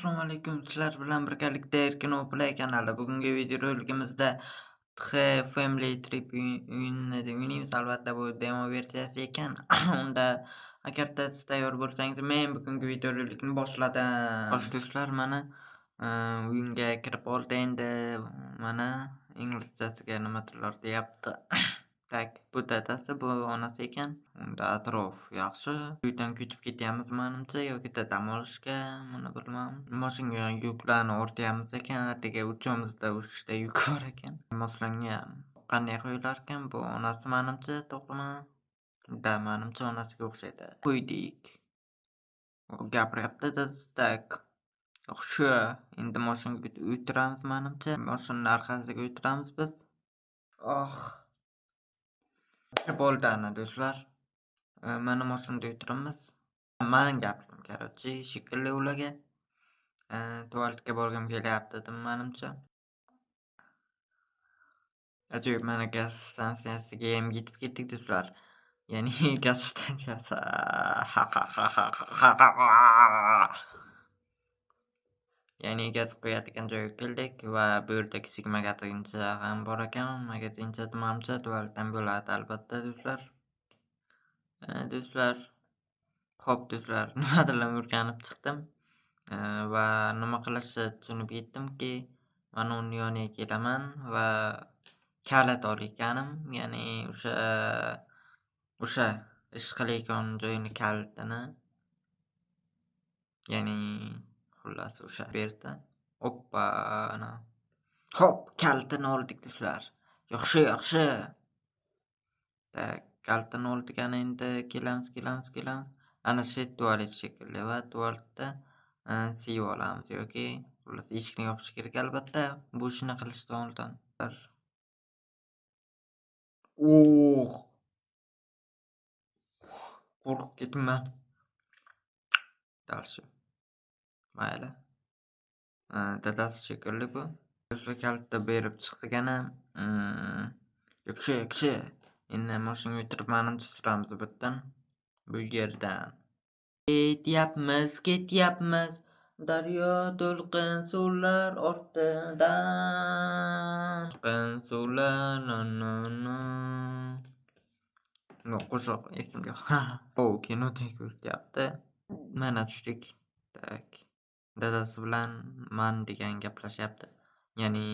Assalomu alaykum. Sizlar bilan birgalikda Erkin Play kanali. Bugungi videorolikimizda Family Trip o'yinini o'ynaymiz. Albatta bu demo versiyasi ekan. Unda agarda siz tayyor bo'lsangiz, men bugungi videorolikni boshladim. Xo'sh do'stlar, mana o'yinga kirib oldi endi. Mana inglizchasiga nima tillar deyapti. Tak, bu dadasi, bu onasi ekan. Unda atrof yaxshi. Uydan ko'chib ketyapmiz menimcha yoki dam olishga, buni bilmadim. Mashinaga yuklarni ortyapmiz ekan. Atigi uchamizda 3 ta yuk bor ekan. Moslangan. Qanday qo'yilarkan? Bu onasi menimcha, to'g'rimi? Da, menimcha onasiga o'xshaydi. Qo'ydik. U gapiryapti tak. Yaxshi. Endi mashinaga o'tiramiz menimcha. Mashinaning orqasiga o'tiramiz biz. Bo'ldi ana do'stlar. Mana mashinada o'tiramiz. Men gapirdim, короче, shekilli ularga. Tualetga borgim kelyapti dedim menimcha. Ajoyib, mana gaz stansiyasiga ham yetib keldik do'stlar. Ya'ni gaz stansiyasi. Ya'ni gaz qo'yadigan joyga keldik va bu yerda kichik magazincha ham bor ekan. Magazincha menimcha tualetdan bo'ladi albatta do'stlar. Do'stlar, xo'p do'stlar, nimadirlar o'rganib chiqdim va nima qilishni tushunib yetdimki, mana uni yoniga kelaman va kalit olganim, ya'ni o'sha ish qilayotgan joyini kalitini, ya'ni xullas o'sha berdi. Oppana. Xo'p, kalitini oldik do'stlar. Yaxshi. Tak, kalitini oldik, ana endi kelamiz. Ana shu tualet shekilli va tualetda sevib olamiz yoki xullas eshikni yopish kerak albatta. Bu ishni qilishdan oldin. Qo'rqib ketibman. Dal shu. Mayli. Dadasi shekilli bu. Do'stlar, kalitni berib chiqdik ana. Yaxshi. Endi mashinaga o'tirib menimcha suramiz bu yerdan. Bu yerdan. Ketyapmiz. Daryo to'lqin suvlar ortidan. To'lqin suvlar qo'shiq esimga. Kinodek ko'ryapti. Mana tushdik. Tak. Dadasi bilan man degan gaplashyapti. Ya'ni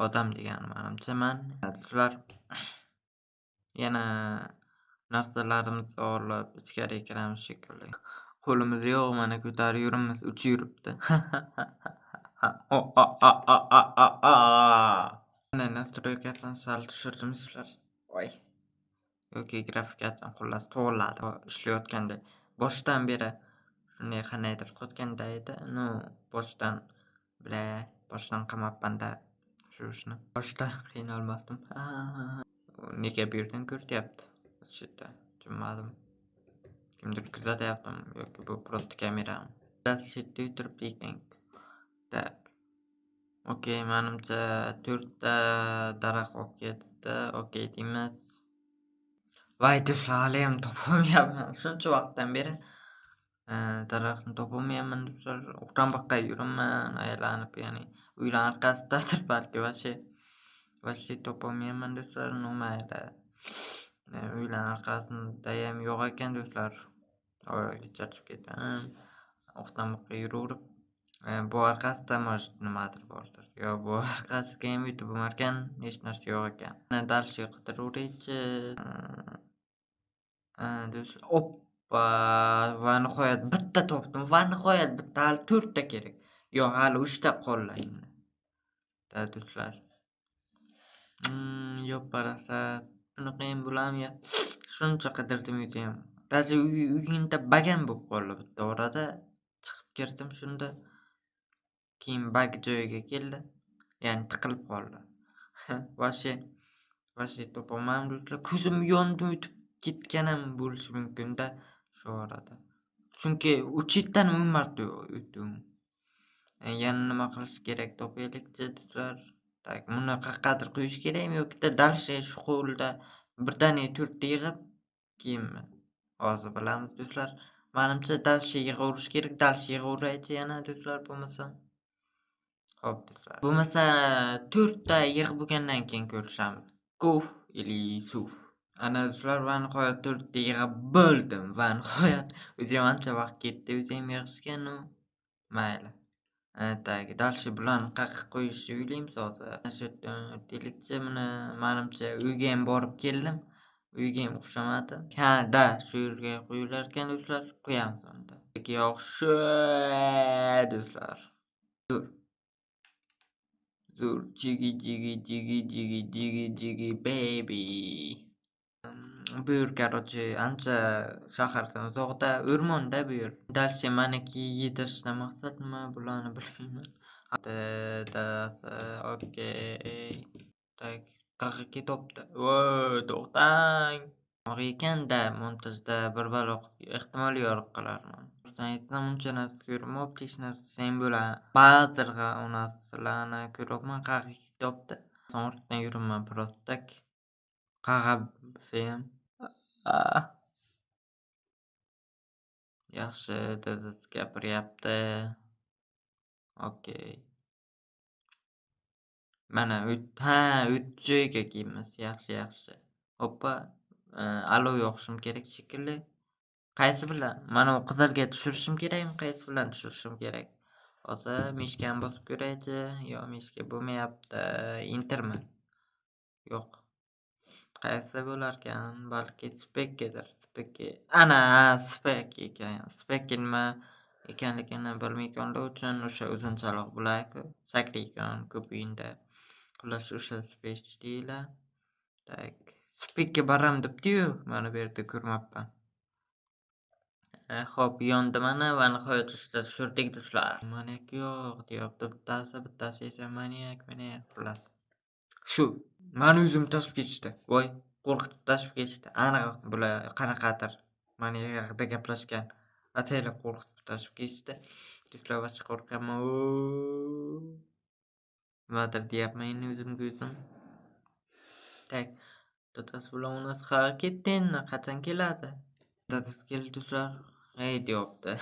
odam degani menimcha man. Do'stlar, yana narsalarimizni olib ichkariga kiramiz shekilli. Qo'limiz yo'q, mana ko'tarib yuribmiz, uchi yuribdi. Mana nastroykasini sal tushirdim sizlar. Voy. Yoki grafikasini xullas to'g'riladi. Ishlayotganda boshdan beri shunday qandaydir qotganda edi. Boshdan qilmabman-da shu ishni. Boshda qiynalmasdim. Nega bu yerdan ko'rtyapti? Shitda, tushunmadim. Kimdir kuzatyaptimi yoki bu просто kamerami? Biz shitda o'tirib ekan. Tak. Okey, menimcha 4 ta daraxt olib ketdi. Okey deymiz. Voy do'stlar, haliyam topolmayapman. Shuncha vaqtdan beri daraxtni topolmayapman do'stlar. O'qdan boqqa yuribman, aylanib, ya'ni uylar orqasidadir balki vashi topolmayapman do'stlar. Mayli. Uylar orqasida ham yo'q ekan do'stlar. Charchab ketdim. O'qdan boqqa yuraverib, bu orqasida nimadir bordir. Yo, bu orqasiga ham o'tib bo'lmarkan, hech narsa yo'q ekan. Dalshi qidiraverichi. Do'stlar, oppa, va nihoyat bitta topdim. Hali 4 ta kerak. Yo'q, hali 3 ta qoldi. Do'stlar. Yo'q, parasat. Shunaqa ham bo'ladimi? Shuncha qidirdim uyda. Даже uyingda bagan bo'lib qoldi bitta orada. Chiqib kirdim shunda. Keyin bag joyiga keldi. Ya'ni tiqilib qoldi. Vashi topolmadim do'stlar. Ko'zim yondim o'tib ketganim bo'lishi mumkin-da shu orada. Chunki u chetdan 10 marta o'tdim. Yana nima qilish kerak topaylik-chi do'stlar. Tak, buni qayerdir qo'yish kerakmi yoki dalshi shu qo'lda birdaniga 4 ta yig'ib kiyimmi? Hozir bilamiz do'stlar. Menimcha dalsha yig'averish kerak. Dalsha yig'averaychi yana do'stlar bo'lmasa. Xo'p do'stlar. Bo'lmasa 4 ta yig'ib bo'lgandan keyin ko'rishamiz. Kuf ili suf. Ana do'stlar va nihoyat 4 ta yig'ib bo'ldim va nihoyat o'zim ancha vaqt ketdi o'zim yig'ishga. Mayli. Tak, dalsha bularni qaqib qo'yishni o'ylaymiz hozir. Shu o'taylikchi buni menimcha uyga ham borib keldim. Uyga ham o'xshamadi. Ha, da, shu yerga qo'yilar ekan do'stlar. Qo'yamiz unda. Yaxshi do'stlar. Zo'r jigi baby. Bu yer korоче ancha shahardan uzoqda, o'rmonda bu yer. Dalsha meniki yedirishdan maqsad nima bularni bilmayman. Dadasi, okey. Tak, qayerga ketopti? Voy, to'xtang. Ekan-da, montajda bir balo ehtimol yo'q qilarman. Rostdan aytsam uncha narsa ko'rmabdi, hech narsa ham bo'ladi. Ba'zi narsalarni ko'ryapman, qayerga ketopti. Ortdan yuraman просто tak. Qayerga bilsam. Yaxshi, dadasi gapiryapti. Okey. Mana o'tch joyga kelamiz. Yaxshi. Hoppa. Alov yoqishim kerak shekilli. Qaysi bilan? Mana u qizilga tushirishim kerakmi? Qaysi bilan tushirishim kerak? Hozir mishkani bosib ko'raychi. Yo'q, mishka bo'lmayapti. Entermi? Yo'q. Qaysi bo'larkan? Balki spekkidir. Ana, spek ekan. Spek nima ekanligini bilmay qolganlar uchun o'sha uzunchaloq bo'lak sakraykan ko'p o'yinda. Xullas o'sha spek deylar. Tak, spekka baram debdi-yu, mana bu yerda ko'rmabman. Xo'p, yondi mana va nihoyat ustida tushirdik do'stlar. Maniyak yo'q deyapti bittasi esa maniyak. Xullas. Shu, mani o'zim tashib ketishdi. Voy, qo'rqitib tashib ketishdi. Aniq bular qanaqadir maniyak haqida gaplashgan. Ataylab qo'rqitib tashib ketishdi. Do'stlar vaqt qo'rqaman. Nimadir deyapman endi o'zim. Tak, dadasi bilan onasi qayerga ketdi? Qachon keladi? Dadasi keldi do'stlar. Ey deyapti.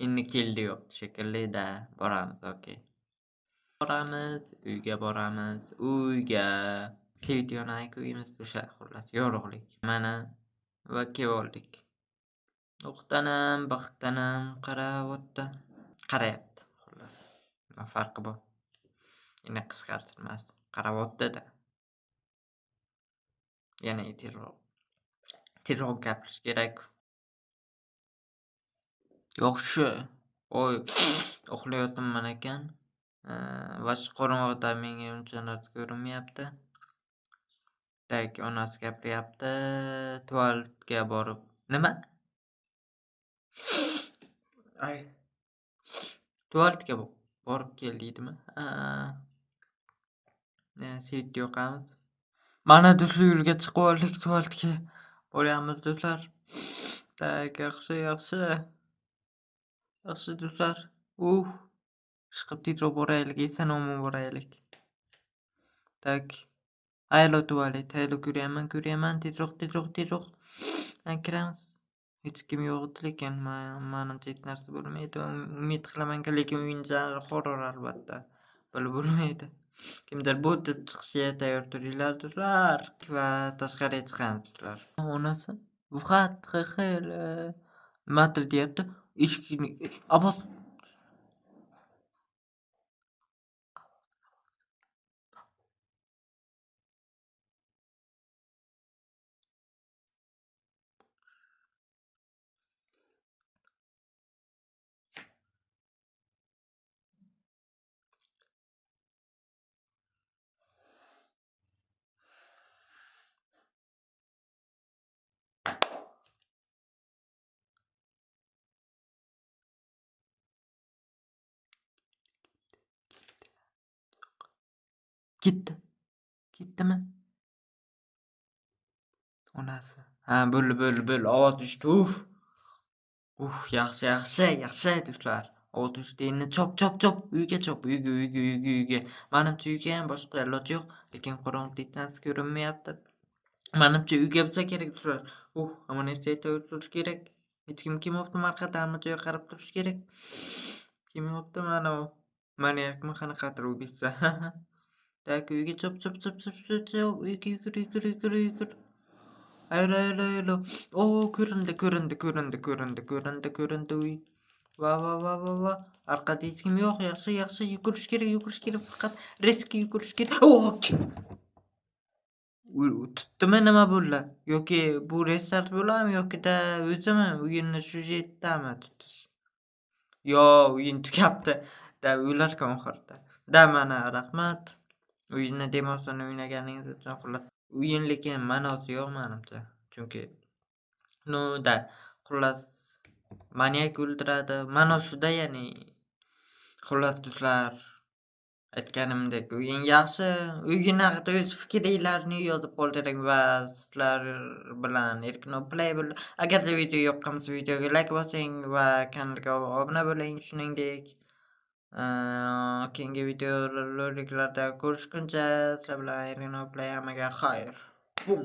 Endi keldi deyapti shekilli-da. Boramiz, okey. Uyga boramiz. Videoni qo'yamiz o'sha xullas yorug'lik. Mana va keldik. O'qtanim, baxtanim qarayapti xullas. Nima farqi bor? Yana qisqartirmas. Qarayapti-da. Yana tezroq gapirish kerak. Yaxshi. Oy, uxlayotibman ekan. Vash qorong'ida menga uncha narsa ko'rinmayapti. Tak, onasi gapiryapti. Tualetga borib. Nima? Tualetga borib kel deydimi? Svet yoqamiz. Mana do'stlar yo'lga chiqib oldik, tualetga boramiz do'stlar. Tak, yaxshi. Yaxshi do'stlar. Chiqib tezroq boraylik, eson-omon boraylik. Tak. Haylo tualet, haylo ko'ryaman. Tezroq. Kiramiz. Hech kim yo'q lekin menimcha hech narsa bo'lmaydi. Umid qilamanki, lekin o'yinchilar horror albatta. Bilib bo'lmaydi. Kimdir botib chiqishga tayyor turinglar do'stlar va tashqariga chiqamiz do'stlar. Onasi Vuhat xayr nimadir deyapti. Eshikni ovoz ketdimi? Onasi. Bo'ldi. Ovoz tushdi. Yaxshi do'stlar. Ovoz tushdi. Endi chop. Uyga chop. Uyga. Menimcha uyga ham boshqa iloj yo'q, lekin qorong'ulikdan ko'rinmayapti. Menimcha uyga bo'lsa kerak do'stlar. Ammo narsa aytib o'tish kerak. Hech kim bo'pti marqada hamma joyga qarab turish kerak. Kim bo'pti mana u manyakmi qanaqadir убийца. Так, uyga chop. Uyga yugur. Aylo. Ko'rindi uy. Va. Orqada hech kim yo'q. Yaxshi. Yugurish kerak. Faqat riskga yugurish kerak. Tutdimi nima bo'ldi? Yoki bu restart bo'ladimi yoki-da o'zimi o'yinni syujetdami tutish? Yo, o'yin tugabdi. O'larkan oxirida. Mana rahmat. O'yinni demosini o'ynaganingiz uchun xullas. O'yin lekin ma'nosi yo'q menimcha. Chunki xullas manyak o'ldiradi. Mana shuda ya'ni xullas do'stlar aytganimdek o'yin yaxshi. O'yin haqida o'z fikringlarni yozib qoldiring va sizlar bilan erkin play agarda video yoqqan bo'lsa videoga like bosing va kanalga obuna bo'ling. Shuningdek keyingi videoroliklarda ko'rishguncha sizlar bilan erkin play hammaga xayr. Bum.